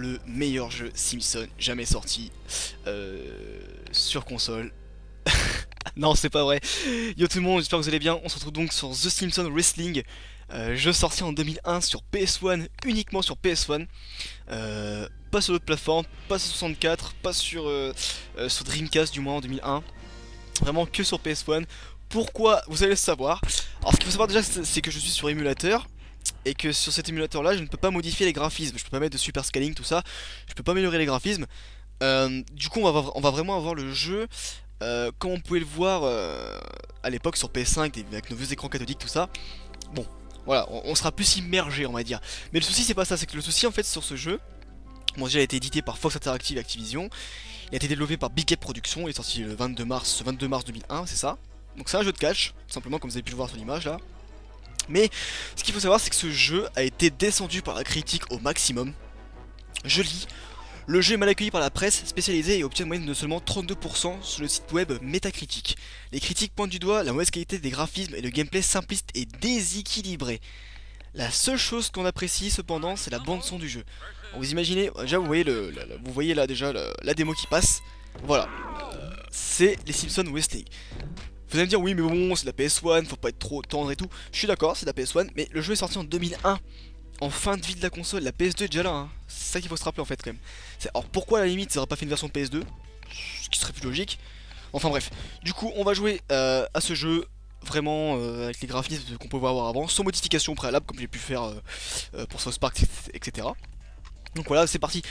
le meilleur jeu Simpson jamais sorti sur console. Non, c'est pas vrai. Yo tout le monde, j'espère que vous allez bien. On se retrouve donc sur The Simpsons Wrestling, jeu sorti en 2001 sur PS1, uniquement sur PS1. Pas sur d'autres plateformes, pas sur 64, pas sur Dreamcast du moins en 2001. Vraiment que sur PS1. Pourquoi? Vous allez le savoir. Alors ce qu'il faut savoir déjà, c'est que je suis sur émulateur. Et que sur cet émulateur là, je ne peux pas modifier les graphismes. Je peux pas mettre de super scaling, tout ça. Je peux pas améliorer les graphismes. Du coup, on va vraiment avoir le jeu comme on pouvait le voir à l'époque sur PS5 avec nos vieux écrans cathodiques, tout ça. Bon, voilà, on sera plus immergé, on va dire. Mais le souci, c'est pas ça. C'est que le souci, en fait, sur ce jeu, bon, déjà, il a été édité par Fox Interactive et Activision. Il a été développé par Big Cap Productions. Il est sorti le 22 mars 2001, c'est ça. Donc, c'est un jeu de catch, tout simplement, comme vous avez pu le voir sur l'image là. Mais ce qu'il faut savoir, c'est que ce jeu a été descendu par la critique au maximum. Je lis. Le jeu est mal accueilli par la presse spécialisée et obtient une moyenne de seulement 32% sur le site web Metacritic. Les critiques pointent du doigt la mauvaise qualité des graphismes et le gameplay simpliste et déséquilibré. La seule chose qu'on apprécie cependant, c'est la bande son du jeu. Alors vous imaginez, déjà vous voyez là déjà la démo qui passe. Voilà, c'est les Simpsons Wrestling. Vous allez me dire oui mais bon c'est la PS1, faut pas être trop tendre et tout. Je suis d'accord, c'est la PS1, mais le jeu est sorti en 2001. En fin de vie de la console, la PS2 est déjà là, hein. C'est ça qu'il faut se rappeler en fait quand même. Alors pourquoi à la limite ça aurait pas fait une version PS2, ce qui serait plus logique. Enfin bref, du coup on va jouer à ce jeu vraiment avec les graphismes qu'on pouvait avoir avant, sans modification préalable comme j'ai pu faire pour South Park, etc. Donc voilà, c'est parti.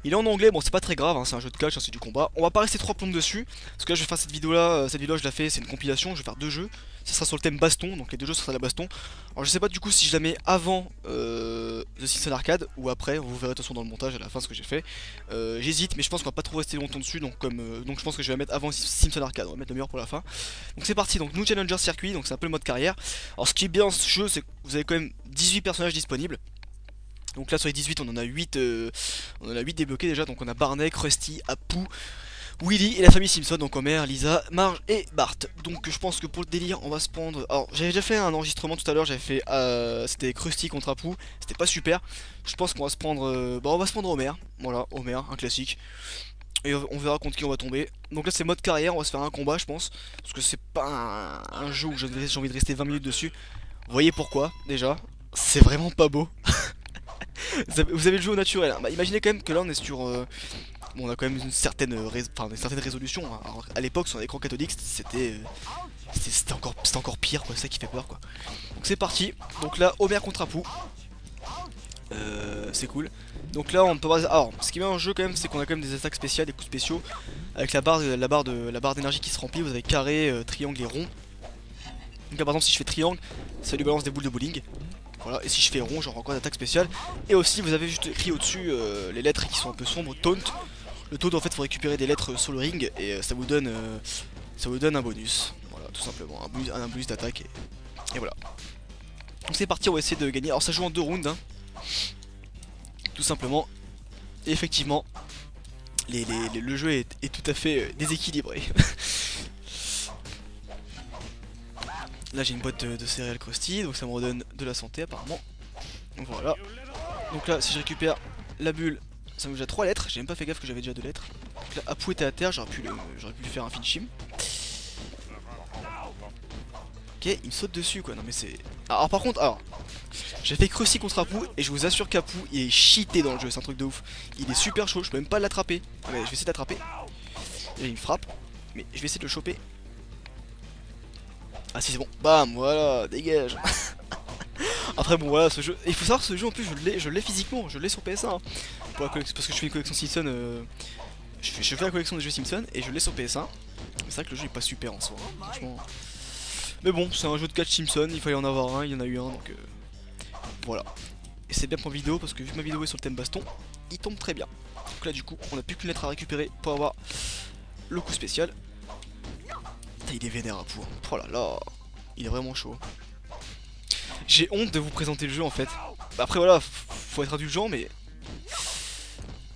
Il est en anglais, bon c'est pas très grave, hein, c'est un jeu de catch, hein, c'est du combat. On va pas rester trois plombes dessus, parce que là je vais faire cette vidéo là, je la fais, c'est une compilation, je vais faire deux jeux. Ça sera sur le thème baston, donc les deux jeux ce sera la baston. Alors je sais pas du coup si je la mets avant The Simpsons Arcade ou après, vous verrez de toute façon dans le montage à la fin ce que j'ai fait. J'hésite, mais je pense qu'on va pas trop rester longtemps dessus, donc donc je pense que je vais la mettre avant Simpsons Arcade, on va mettre le meilleur pour la fin. Donc c'est parti, donc New Challenger Circuit, donc c'est un peu le mode carrière. Alors ce qui est bien dans ce jeu, c'est que vous avez quand même 18 personnages disponibles. Donc là sur les 18 on en a 8 débloqués déjà, donc on a Barney, Krusty, Apu, Willy et la famille Simpson, donc Homer, Lisa, Marge et Bart. Donc je pense que pour le délire on va se prendre... Alors j'avais déjà fait un enregistrement tout à l'heure, j'avais fait... c'était Krusty contre Apu, c'était pas super. Je pense qu'on va se prendre... on va se prendre Homer, voilà, Homer, un classique. Et on verra contre qui on va tomber. Donc là c'est mode carrière, on va se faire un combat je pense. Parce que c'est pas un jeu où j'ai envie de rester 20 minutes dessus. Vous voyez pourquoi déjà. C'est vraiment pas beau. Vous avez le jeu au naturel, hein. Bah, imaginez quand même que là on est sur... bon, on a quand même une certaine, une certaine résolution, hein. Alors, à l'époque sur un écran cathodique c'était encore pire quoi, c'est ça qui fait peur quoi. Donc c'est parti, donc là Homer contre Apu. C'est cool. Donc là on peut voir... Alors ce qui est bien dans le jeu quand même c'est qu'on a quand même des attaques spéciales, des coups spéciaux. Avec la barre d'énergie qui se remplit, vous avez carré, triangle et rond. Donc là par exemple si je fais triangle, ça lui balance des boules de bowling. Voilà, et si je fais rond, j'aurai encore d'attaque spéciale. Et aussi, vous avez juste écrit au-dessus les lettres qui sont un peu sombres, taunt. Le taunt, en fait, faut récupérer des lettres sur le ring et ça vous donne un bonus. Voilà, tout simplement, un bonus d'attaque. Et voilà. Donc c'est parti, on va essayer de gagner. Alors ça joue en 2 rounds, hein. Tout simplement. Et effectivement, le jeu est tout à fait déséquilibré. Là j'ai une boîte de céréales Krusty, donc ça me redonne de la santé apparemment. Voilà. Donc là si je récupère la bulle, ça me déjà 3 lettres, j'ai même pas fait gaffe que j'avais déjà 2 lettres. Donc là Apu était à terre, j'aurais pu lui faire un finishim. Ok, il me saute dessus quoi, non mais c'est... Alors par contre, j'ai fait Krusty contre Apu et je vous assure qu'Apu il est cheaté dans le jeu, c'est un truc de ouf. Il est super chaud, je peux même pas l'attraper. Ah, mais je vais essayer de l'attraper. Et il me frappe, mais je vais essayer de le choper. Ah si c'est bon, bam, voilà, dégage. Après bon voilà ce jeu, il faut savoir ce jeu en plus je l'ai physiquement, je l'ai sur PS1 hein. Pour la collection, parce que je fais une collection Simpson, je fais la collection des jeux Simpson et je l'ai sur PS1. C'est vrai que le jeu est pas super en soi, hein, franchement. Mais bon c'est un jeu de catch Simpson, il fallait en avoir un, il y en a eu un donc voilà. Et c'est bien pour vidéo parce que vu que ma vidéo est sur le thème baston, il tombe très bien. Donc là du coup on a plus qu'une lettre à récupérer pour avoir le coup spécial. Putain, il est vénère à pour. Oh là là, il est vraiment chaud. J'ai honte de vous présenter le jeu en fait. Après voilà, faut être indulgent mais...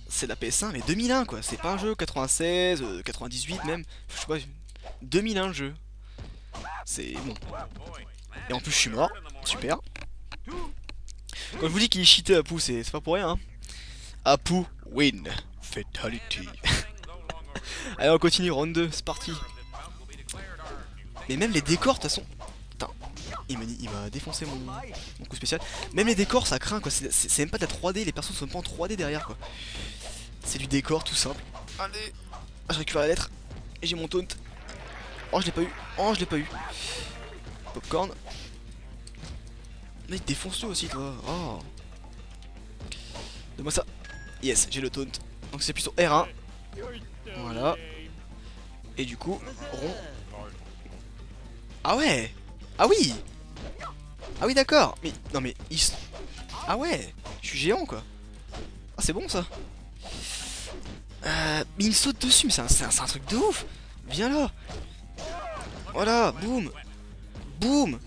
C'est la PS1 mais 2001 quoi, c'est pas un jeu 96, 98 même. Je sais pas, 2001 le jeu. C'est bon. Et en plus je suis mort, super. Quand je vous dis qu'il est cheaté Apu, c'est pas pour rien hein. Apu, Win. Fatality. Allez, on continue, round 2, c'est parti. Mais même les décors, de toute façon... Putain, il m'a défoncé mon coup spécial. Même les décors, ça craint, quoi. C'est même pas de la 3D, les personnes sont pas en 3D derrière, quoi. C'est du décor, tout simple. Allez. Ah, je récupère la lettre. Et j'ai mon taunt. Oh, je l'ai pas eu. Oh, je l'ai pas eu. Popcorn. Mais défonce-le aussi, toi. Oh. Donne-moi ça. Yes, j'ai le taunt. Donc c'est plutôt R1. Voilà. Et du coup, rond. Ah ouais. Ah oui. Ah oui, d'accord. Mais non, mais ah ouais. Je suis géant, quoi. Ah, c'est bon, ça. Mais il me saute dessus, mais c'est un truc de ouf. Viens là. Voilà, boum. Boum.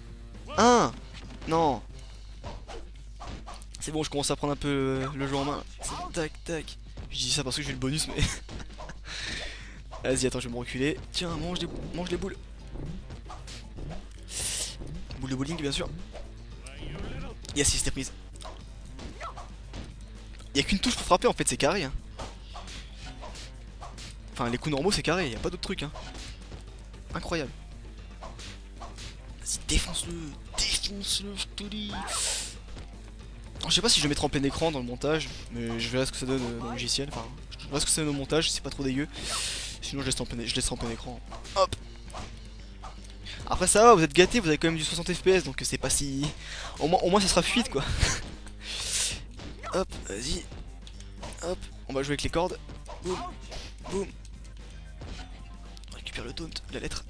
Un. Non. C'est bon, je commence à prendre un peu le jeu en main. Tac, tac. Je dis ça parce que j'ai le bonus, mais... Vas-y, attends, je vais me reculer. Tiens, mange les boules. Boule de bowling, bien sûr. Yes, il s'était prise. Y'a qu'une touche pour frapper, en fait, c'est carré. Hein. Enfin, les coups normaux, c'est carré, y'a pas d'autre truc. Hein. Incroyable. Vas-y, défonce-le. Défonce-le, je te dis. Je sais pas si je vais mettre en plein écran dans le montage, mais je verrai ce que ça donne dans le logiciel. Enfin, je verrai ce que ça donne au montage, c'est pas trop dégueu. Sinon, je laisse en plein écran. Hop. Après, ça va, vous êtes gâtés, vous avez quand même du 60 FPS, donc c'est pas si. Au moins, ça sera fluide, quoi. Hop, vas-y. Hop, on va jouer avec les cordes. Boum. Boum. On récupère le taunt, la lettre.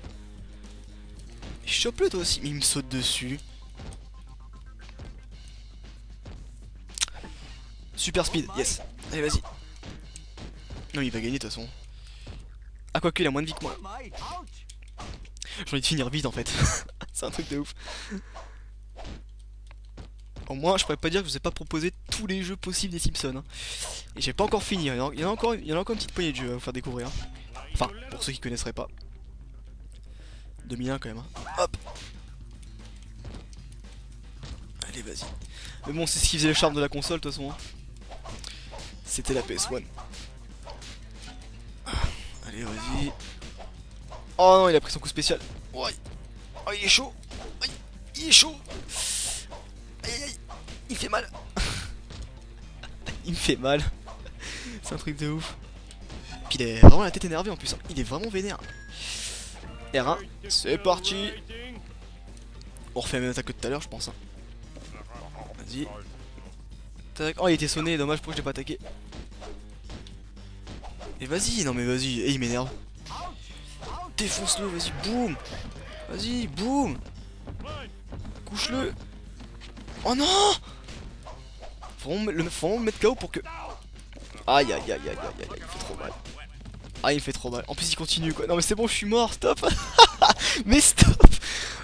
Chope-le toi aussi, mais il me saute dessus. Super speed, yes. Allez, vas-y. Non, il va gagner de toute façon. Ah, quoique, il a moins de vie que moi. J'ai envie de finir vite en fait. C'est un truc de ouf. Au moins, je pourrais pas dire que je vous ai pas proposé tous les jeux possibles des Simpsons. Hein. Et j'ai pas encore fini. Il y en a encore une petite poignée de jeux à vous faire découvrir. Enfin, pour ceux qui connaisseraient pas. 2001 quand même. Hein. Hop. Allez, vas-y. Mais bon, c'est ce qui faisait le charme de la console de toute façon. Hein. C'était la PS1. Allez, vas-y. Oh non, il a pris son coup spécial. Ouais. Oh, il est chaud. Aïe, il est chaud. Aïe, aïe, il fait mal. Il me fait mal. C'est un truc de ouf. Puis il est vraiment la tête énervée en plus. Hein. Il est vraiment vénère. R1, c'est parti. On refait la même attaque que tout à l'heure, je pense. Hein. Vas-y. Tac. Oh, il était sonné, dommage pourquoi je l'ai pas attaqué. Et vas-y, non mais vas-y. Et il m'énerve. Défonce-le, vas-y, boum. Vas-y, boum. Couche-le. Oh non. Faut vraiment me mettre KO pour que... Aïe aïe aïe aïe aïe aïe, il fait trop mal. Ah, il me fait trop mal. En plus, il continue quoi. Non mais c'est bon, je suis mort, stop. Mais stop.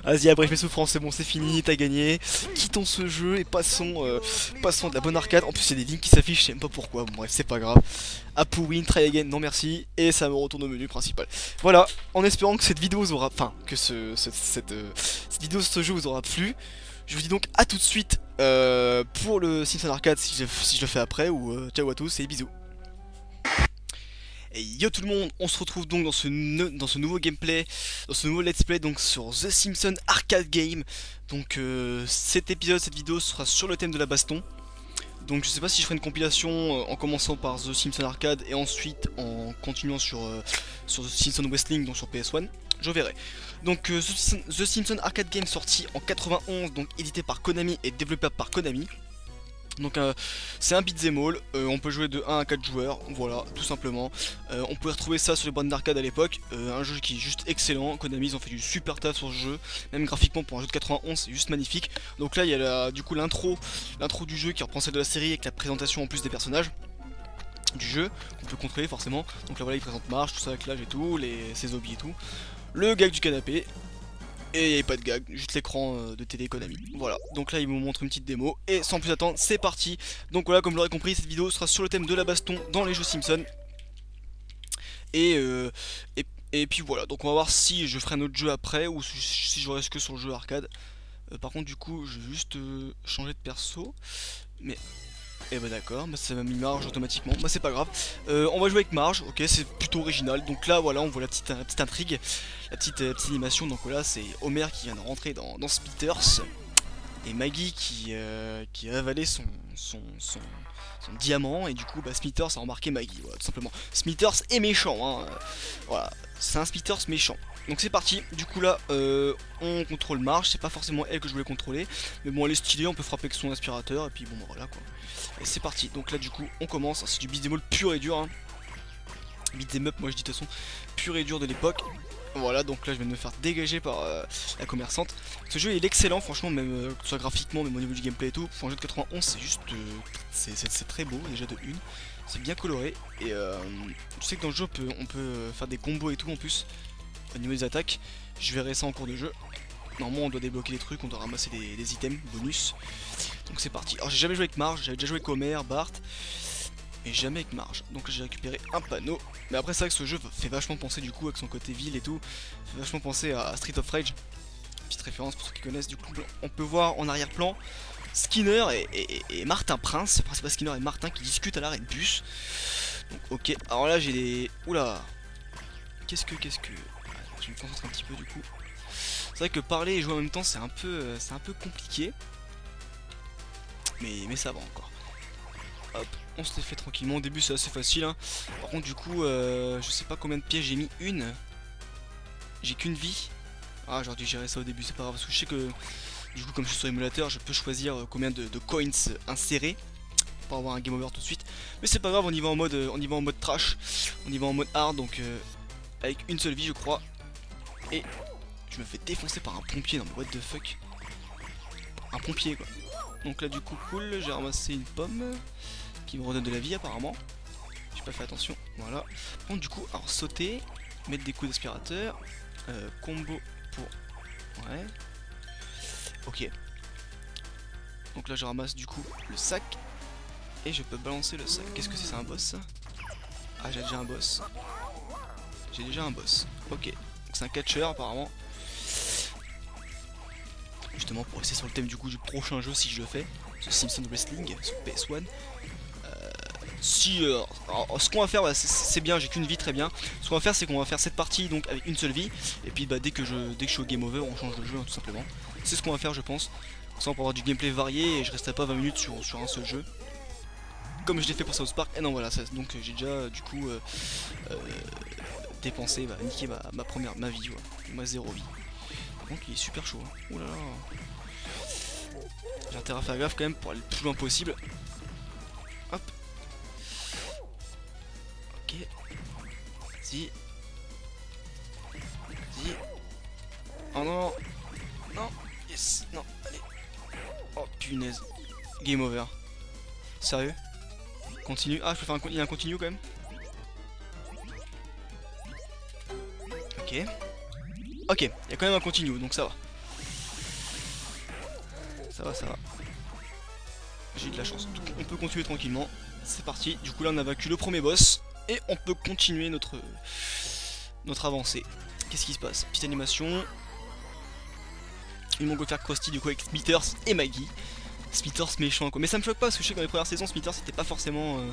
Vas-y, abrège mes souffrances, c'est bon, c'est fini, t'as gagné. Quittons ce jeu et passons de la bonne arcade. En plus, il y a des lignes qui s'affichent, je sais même pas pourquoi. Bon, bref, c'est pas grave. Apu win, try again, non merci. Et ça me retourne au menu principal. Voilà, en espérant que cette vidéo vous aura... Enfin, que cette vidéo sur ce jeu vous aura plu. Je vous dis donc à tout de suite pour le Simpson Arcade si je le fais après. Ou ciao à tous et bisous. Et yo tout le monde, on se retrouve donc dans ce nouveau gameplay, dans ce nouveau let's play donc sur The Simpsons Arcade Game. Donc cette vidéo sera sur le thème de la baston. Donc je sais pas si je ferai une compilation en commençant par The Simpsons Arcade et ensuite en continuant sur The Simpsons Wrestling donc sur PS1. Je verrai. Donc The Simpsons Arcade Game sorti en 91, donc édité par Konami et développé par Konami. Donc c'est un beat'em all, on peut jouer de 1 à 4 joueurs, voilà, tout simplement. On pouvait retrouver ça sur les bornes d'arcade à l'époque, un jeu qui est juste excellent. Konami ils ont fait du super taf sur ce jeu, même graphiquement pour un jeu de 91 c'est juste magnifique. Donc là il y a du coup l'intro du jeu qui reprend celle de la série avec la présentation en plus des personnages du jeu, qu'on peut contrôler forcément. Donc là voilà il présente Marge, tout ça avec l'âge et tout, ses hobbies et tout. Le gag du canapé. Et il n'y avait pas de gag, juste l'écran de télé Konami. Voilà, donc là il me montre une petite démo. Et sans plus attendre, c'est parti. Donc voilà, comme vous l'aurez compris, cette vidéo sera sur le thème de la baston dans les jeux Simpsons. Et puis voilà, donc on va voir si je ferai un autre jeu après ou si je reste que sur le jeu arcade. Par contre du coup, je vais juste changer de perso. Mais Et bah d'accord, bah ça m'a mis Marge automatiquement, bah c'est pas grave. On va jouer avec Marge, ok, c'est plutôt original. Donc là voilà, on voit la petite intrigue, petite animation. Donc voilà, c'est Homer qui vient de rentrer dans Spitters. Et Maggie qui a avalé son diamant. Et du coup bah Smithers a embarqué Maggie, voilà, tout simplement. Smithers est méchant, hein. Voilà, c'est un Smithers méchant. Donc c'est parti, du coup là on contrôle Marge, c'est pas forcément elle que je voulais contrôler. Mais bon elle est stylée, on peut frapper avec son aspirateur et puis bon bah voilà quoi. Et c'est parti, donc là du coup on commence, c'est du beat'em all pur et dur hein. Beat'em up moi je dis de toute façon pur et dur de l'époque. Voilà, donc là je viens de me faire dégager par la commerçante. Ce jeu il est excellent franchement, même que ce soit graphiquement, même au niveau du gameplay et tout. Pour un jeu de 91 c'est juste, c'est très beau déjà de une. C'est bien coloré et tu sais que dans le jeu on peut faire des combos et tout en plus. Au niveau des attaques, je verrai ça en cours de jeu. Normalement on doit débloquer des trucs, on doit ramasser des items, bonus. Donc c'est parti. Alors j'ai jamais joué avec Marge, j'avais déjà joué avec Homer, Bart. Et jamais avec Marge. Donc j'ai récupéré un panneau. Mais après c'est vrai que ce jeu fait vachement penser du coup avec son côté ville et tout. Fait vachement penser à Street of Rage. Petite référence pour ceux qui connaissent. Du coup on peut voir en arrière-plan Skinner et Martin Prince. Enfin c'est pas Skinner et Martin qui discutent à l'arrêt de bus. Donc ok. Alors là j'ai des... Oula. Qu'est-ce que... Je vais me concentrer un petit peu du coup. C'est vrai que parler et jouer en même temps c'est un peu compliqué. Mais ça va encore. Hop, on se les fait tranquillement. Au début c'est assez facile hein. Par contre du coup je sais pas combien de pièges j'ai mis. Une. J'ai qu'une vie. Ah j'aurais dû gérer ça au début, c'est pas grave. Parce que je sais que du coup comme je suis sur émulateur je peux choisir combien de coins insérer pour avoir un game over tout de suite. Mais c'est pas grave, on y va en mode trash. On y va en mode hard donc avec une seule vie je crois. Et je me fais défoncer par un pompier. Non mais what the fuck. Un pompier quoi. Donc là du coup cool, j'ai ramassé une pomme qui me redonne de la vie apparemment. J'ai pas fait attention, voilà. Par contre du coup, alors sauter, mettre des coups d'aspirateur, combo pour... Ouais. Ok. Donc là je ramasse du coup le sac. Et je peux balancer le sac. Qu'est-ce que c'est un boss ça? Ah j'ai déjà un boss. J'ai déjà un boss. Ok. C'est un catcheur apparemment. Justement pour rester sur le thème du coup du prochain jeu si je le fais. Ce Simpson Wrestling sur PS1. Alors, ce qu'on va faire, bah, c'est bien, j'ai qu'une vie, très bien. Ce qu'on va faire, c'est qu'on va faire cette partie donc avec une seule vie. Et puis bah, dès que je suis au game over, on change de jeu hein, tout simplement. C'est ce qu'on va faire je pense. Comme ça on peut avoir du gameplay varié et je resterai pas 20 minutes sur un seul jeu. Comme je l'ai fait pour South Park. Et non voilà, donc j'ai déjà du coup dépensé, bah, niqué ma vie, voilà. Ma 0 vie. Par contre il est super chaud. Hein. Ouh là là. J'ai intérêt à faire gaffe quand même pour aller le plus loin possible. Hop. Ok. Vas-y. Vas-y. Oh non. Non. Yes. Non. Allez. Oh punaise. Game over. Sérieux? Continue. Ah je peux faire il y a un continue quand même. Ok. Ok. Il y a quand même un continue donc ça va. Ça va, ça va. J'ai de la chance. Donc, on peut continuer tranquillement. C'est parti. Du coup là on a vaincu le premier boss. Et on peut continuer notre avancée. Qu'est-ce qui se passe? Petite animation. Ils m'ont go faire Krusty du coup avec Smithers et Maggie. Smithers méchant quoi. Mais ça me choque pas parce que je sais que dans les premières saisons Smithers c'était pas forcément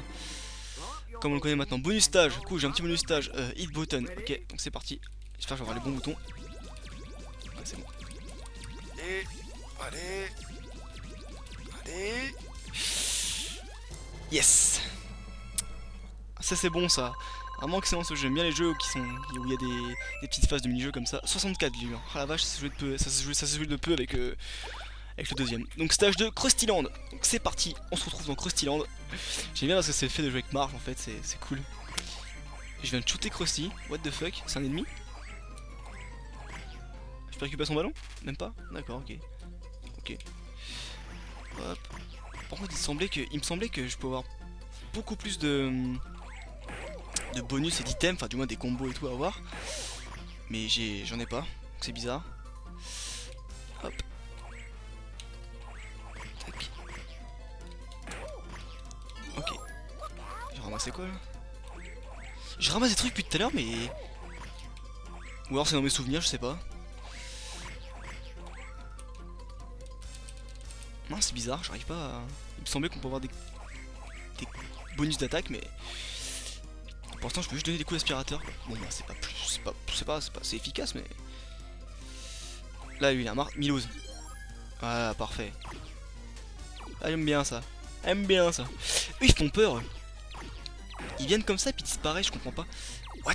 comme on le connaît maintenant. Bonus stage. Du coup j'ai un petit bonus stage. Hit button. Ok donc c'est parti. J'espère que je vais avoir les bons boutons. Ouais c'est bon. Allez. Allez. Yes. Ça c'est bon ça. Vraiment excellent ce jeu, j'aime bien les jeux où il y a des petites phases de mini-jeux comme ça. 64 j'ai eu. Ah la vache, ça s'est joué de peu avec le deuxième. Donc stage de Krustyland. Donc c'est parti, on se retrouve dans Krustyland. J'aime bien parce que c'est le fait de jouer avec Marge en fait, c'est cool. Je viens de shooter Krusty, what the fuck, c'est un ennemi? Je peux récupérer son ballon? Même pas? D'accord, ok. Ok. Hop. Par contre il me semblait que je peux avoir beaucoup plus de bonus et d'items, enfin du moins des combos et tout à avoir. Mais j'en ai pas, c'est bizarre. Hop. Tac. Ok. J'ai ramassé quoi là? Je ramasse des trucs depuis tout à l'heure mais... Ou alors c'est dans mes souvenirs, je sais pas. Non c'est bizarre, j'arrive pas à... Il me semblait qu'on peut avoir des des bonus d'attaque, mais pour l'instant je peux juste donner des coups d'aspirateur. Bon bah c'est pas plus, c'est efficace, mais là lui il a marre. Milouz. Ah parfait. Ah j'aime bien ça. J'aime bien ça. Eux ils font peur. Ils viennent comme ça et puis ils disparaissent, je comprends pas. What?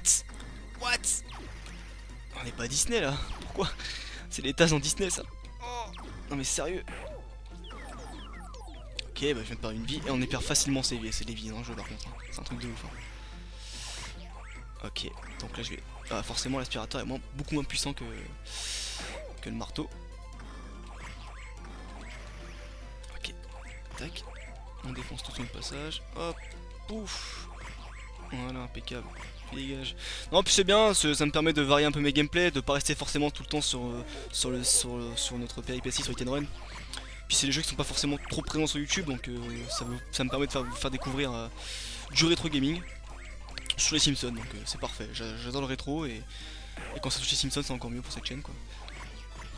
On n'est pas à Disney là. Pourquoi? C'est les tasses en Disney ça. Oh. Non mais sérieux. Ok, bah je viens de perdre une vie et on perd facilement ses vies. C'est des vies dans le jeu par contre. Hein. C'est un truc de ouf. Hein. Ok, donc là je vais... Ah, forcément l'aspirateur est beaucoup moins puissant que le marteau. Ok, tac. On défonce tout notre passage. Hop, pouf. Voilà, impeccable. Dégage. Non, puis c'est bien, ça me permet de varier un peu mes gameplays, de pas rester forcément tout le temps sur notre péripétie sur Hit and Run. Puis c'est des jeux qui sont pas forcément trop présents sur YouTube, donc ça me permet de vous faire découvrir du rétro gaming sur les Simpsons, donc c'est parfait. J'adore le rétro et quand ça touche les Simpsons c'est encore mieux pour cette chaîne quoi.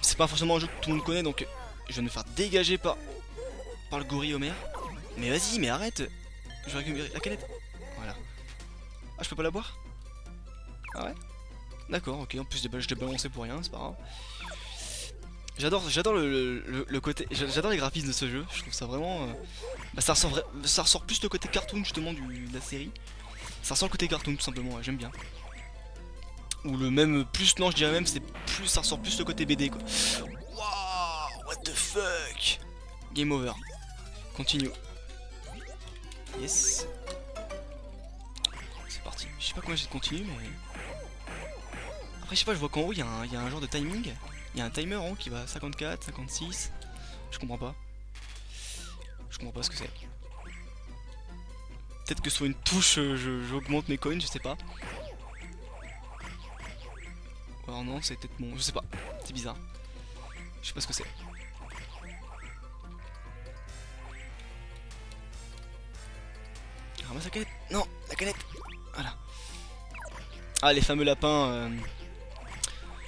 C'est pas forcément un jeu que tout le monde connaît, donc je vais me faire dégager par le gorille Homer. Mais vas-y, mais arrête. Je vais récupérer la canette. Voilà. Ah, je peux pas la boire? Ah ouais? D'accord, ok, en plus je l'ai balancé pour rien, c'est pas grave. J'adore le côté, j'adore les graphismes de ce jeu, je trouve ça vraiment... bah, ça ressort plus le côté cartoon justement de la série. Ça ressort le côté cartoon tout simplement, ouais, j'aime bien. Ou le même, plus, non je dirais même, c'est plus, ça ressort plus le côté BD quoi. Waouh, what the fuck. Game over. Continue. Yes. C'est parti. Je sais pas combien j'ai de continue mais... Après je sais pas, je vois qu'en haut il y a un genre de timing. Il y a un timer en haut qui va à 54, 56. Je comprends pas. Je comprends pas ce que c'est. Peut-être que sur une touche j'augmente mes coins, je sais pas. Ou alors non, c'est peut-être bon, je sais pas. C'est bizarre. Je sais pas ce que c'est. Ramasse la canette. Non, la canette. Voilà. Ah, les fameux lapins.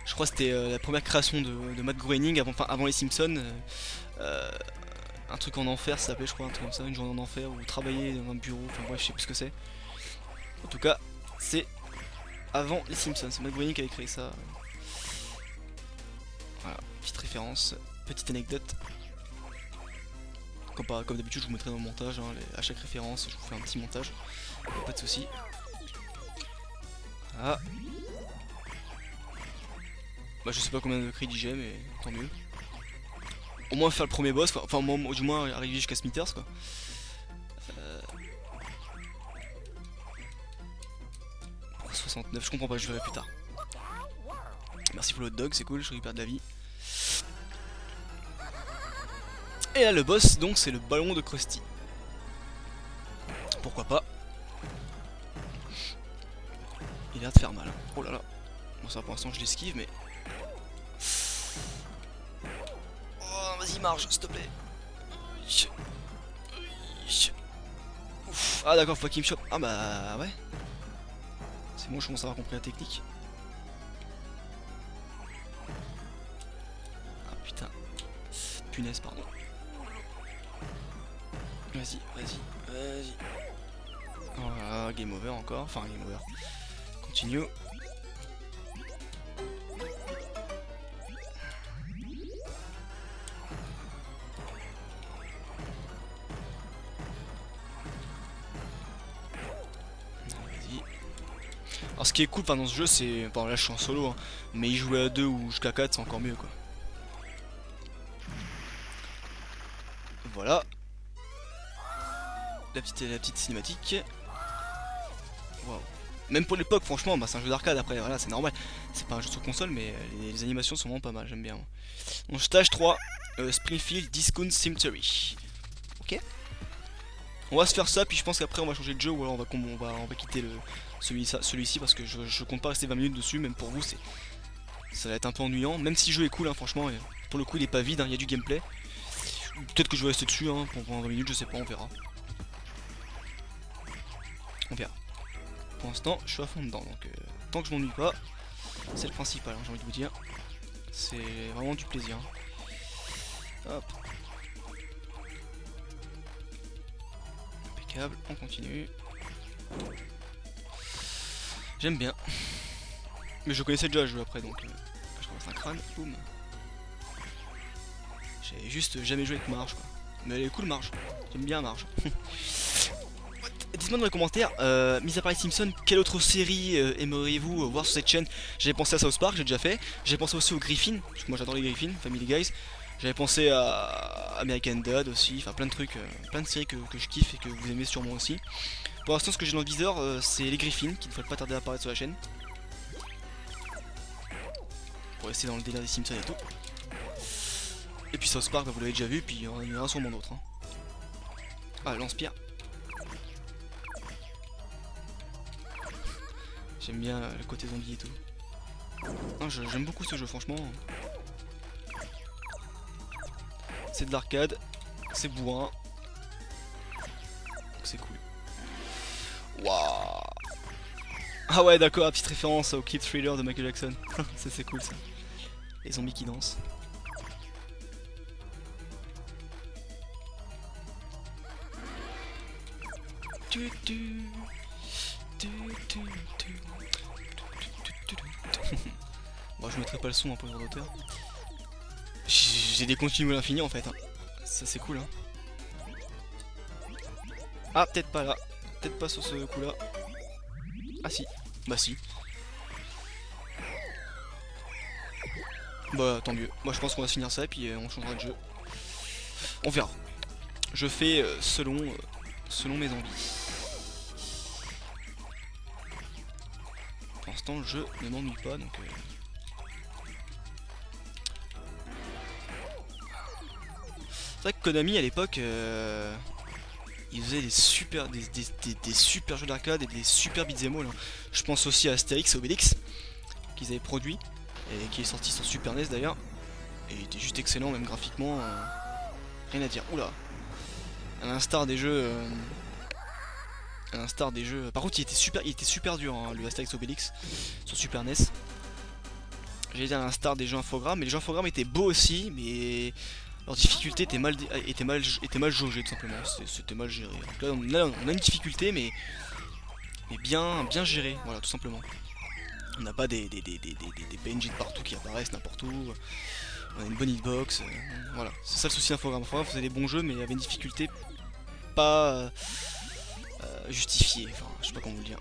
Je crois que c'était la première création de Matt Groening avant les Simpsons. Un truc en enfer, ça s'appelait, je crois, un truc comme ça, une journée en enfer, ou travailler dans un bureau, enfin bref, je sais plus ce que c'est. En tout cas, c'est avant les Simpsons, c'est Matt Groening qui avait créé ça. Voilà, petite référence, petite anecdote. Comme d'habitude, je vous mettrai dans le montage, hein, à chaque référence, je vous fais un petit montage, pas de soucis. Voilà. Bah je sais pas combien de crédits j'ai, mais tant mieux. Au moins faire le premier boss, quoi. Enfin du moins arriver jusqu'à Smithers quoi. 69, je comprends pas, je verrai plus tard. Merci pour le hot dog, c'est cool, je récupère de la vie. Et là le boss donc c'est le ballon de Krusty. Pourquoi pas. Il a l'air de faire mal. Oh là là. Bon ça pour l'instant je l'esquive mais... Oh vas-y marche s'il te plaît. Ouf. Ah d'accord, faut qu'il me chope. Ah bah ouais. C'est bon, je commence à avoir compris la technique. Ah putain. Punaise, pardon. Vas-y. Voilà, game over encore. Enfin, game over. Continue. Alors ce qui est cool dans ce jeu c'est... Bon là je suis en solo hein, mais y jouer à 2 ou jusqu'à 4 c'est encore mieux quoi. Voilà. La petite cinématique. Waouh. Même pour l'époque franchement bah, c'est un jeu d'arcade après voilà c'est normal. C'est pas un jeu sur console mais les animations sont vraiment pas mal, j'aime bien. Donc stage 3, Springfield Discount Cemetery. Ok. On va se faire ça puis je pense qu'après on va changer de jeu ou alors on va quitter celui-ci parce que je compte pas rester 20 minutes dessus, même pour vous ça va être un peu ennuyant, même si le jeu est cool hein, franchement, et pour le coup il est pas vide, il y a du gameplay. Peut-être que je vais rester dessus hein, pendant 20 minutes, je sais pas, on verra. On verra. Pour l'instant je suis à fond dedans, donc tant que je m'ennuie pas, c'est le principal, hein, j'ai envie de vous dire. C'est vraiment du plaisir. Hop. Impeccable, on continue. J'aime bien. Mais je connaissais déjà le jeu après, donc je ramasse un crâne, boum. J'ai juste jamais joué avec Marge, quoi. Mais elle est cool, Marge. J'aime bien Marge. Dites-moi dans les commentaires, mis à part les Simpsons, quelle autre série aimeriez-vous voir sur cette chaîne? J'avais pensé à South Park, j'ai déjà fait. J'avais pensé aussi aux Griffins, parce que moi j'adore les Griffins, Family Guys. J'avais pensé à American Dad aussi, enfin plein de trucs, plein de séries que je kiffe et que vous aimez sûrement aussi. Pour l'instant, ce que j'ai dans le viseur, c'est les Griffins, qui ne devraient pas tarder à apparaître sur la chaîne. Pour rester dans le délire des Simpsons et tout. Et puis South Park, bah, vous l'avez déjà vu, puis il y en aura sûrement d'autres. Hein. Ah, lance-pierre. J'aime bien le côté zombie et tout. J'aime beaucoup ce jeu, franchement. C'est de l'arcade, c'est bourrin. Donc c'est cool. Waouh. Ah ouais, d'accord, petite référence au Keep Thriller de Michael Jackson. Ça c'est cool ça. Les zombies qui dansent. Bon, je mettrai pas le son un peu sur l'auteur. J'ai des continues à l'infini en fait. Hein. Ça c'est cool. Hein. Ah, peut-être pas là. Peut-être pas sur ce coup là. Ah si. Bah si. Bah tant mieux. Moi je pense qu'on va finir ça et puis on changera de jeu. On verra. Je fais selon mes envies. Pour l'instant le jeu ne m'ennuie pas donc... C'est vrai que Konami à l'époque, ils faisaient des super jeux d'arcade et des super beat'em all. Hein. Je pense aussi à Astérix et Obélix qu'ils avaient produit et qui est sorti sur Super NES d'ailleurs. Et il était juste excellent même graphiquement, rien à dire. Oula, à l'instar des jeux, Par contre il était super dur hein, le Astérix Obélix sur Super NES. J'allais dire à l'instar des jeux infogrammes, mais les jeux infogrammes étaient beaux aussi, mais leur difficulté était mal jaugée tout simplement, c'était mal géré. Donc là on a une difficulté mais bien gérée, voilà tout simplement. On n'a pas des PNJ de partout qui apparaissent n'importe où, on a une bonne hitbox, voilà. C'est ça le souci d'infogramme, on faisait des bons jeux mais il y avait une difficulté pas justifiée, enfin je sais pas comment vous le dire.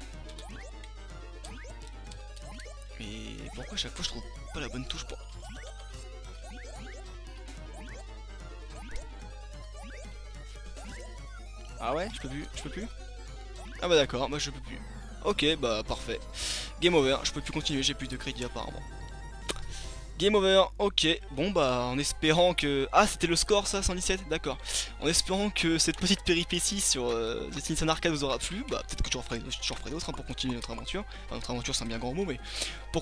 Mais pourquoi à chaque fois je trouve pas la bonne touche pour... Ah ouais, je peux plus. Ah bah d'accord, moi je peux plus. Ok, bah parfait. Game over, je peux plus continuer, j'ai plus de crédit apparemment. Game over, ok. Bon bah en espérant que... Ah c'était le score ça, 117, d'accord. En espérant que cette petite péripétie sur The Simpsons Arcade vous aura plu, bah peut-être que je referai d'autres hein, pour continuer notre aventure. Enfin notre aventure c'est un bien grand mot mais...